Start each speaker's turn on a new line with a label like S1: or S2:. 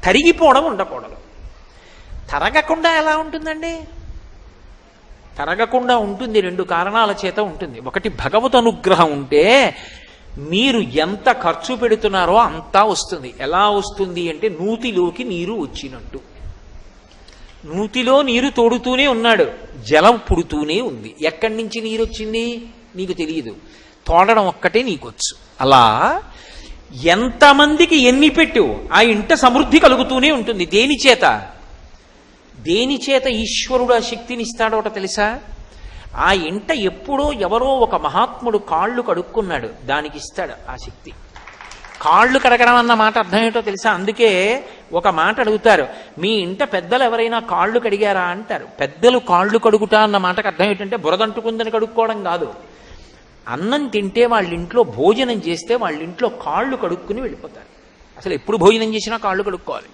S1: కరిగిపోవడం ఉండకూడదు. తరగకుండా ఎలా ఉంటుందండి? తరగకుండా ఉంటుంది, రెండు కారణాల చేత ఉంటుంది. ఒకటి, భగవత్ అనుగ్రహం ఉంటే మీరు ఎంత ఖర్చు పెడుతున్నారో అంతా వస్తుంది. ఎలా వస్తుంది అంటే, నూతిలోకి నీరు వచ్చినట్టు. నూతిలో నీరు తోడుతూనే ఉన్నాడు, జలం పుడుతూనే ఉంది. ఎక్కడి నుంచి నీరు వచ్చింది నీకు తెలియదు, తోడడం ఒక్కటే నీకొచ్చు. అలా ఎంతమందికి ఎన్ని పెట్టు ఆ ఇంట సమృద్ధి కలుగుతూనే ఉంటుంది. దేని చేత? దేని చేత ఈశ్వరుడు ఆ శక్తిని ఇస్తాడోట తెలుసా? ఆ ఇంట ఎప్పుడో ఎవరో ఒక మహాత్ముడు కాళ్ళు కడుక్కున్నాడు, దానికి ఇస్తాడు ఆ శక్తి. కాళ్ళు కడగడం అన్న మాట అర్థం ఏంటో తెలుసా? అందుకే ఒక మాట అడుగుతారు, మీ ఇంట పెద్దలు ఎవరైనా కాళ్ళు కడిగారా అంటారు. పెద్దలు కాళ్ళు కడుగుట అన్న మాటకు అర్థం ఏంటంటే బురదంటుకుందని కడుక్కోవడం కాదు. అన్నం తింటే వాళ్ళ ఇంట్లో భోజనం చేస్తే వాళ్ళ ఇంట్లో కాళ్ళు కడుక్కుని వెళ్ళిపోతారు. అసలు ఎప్పుడు భోజనం చేసినా కాళ్ళు కడుక్కోవాలి.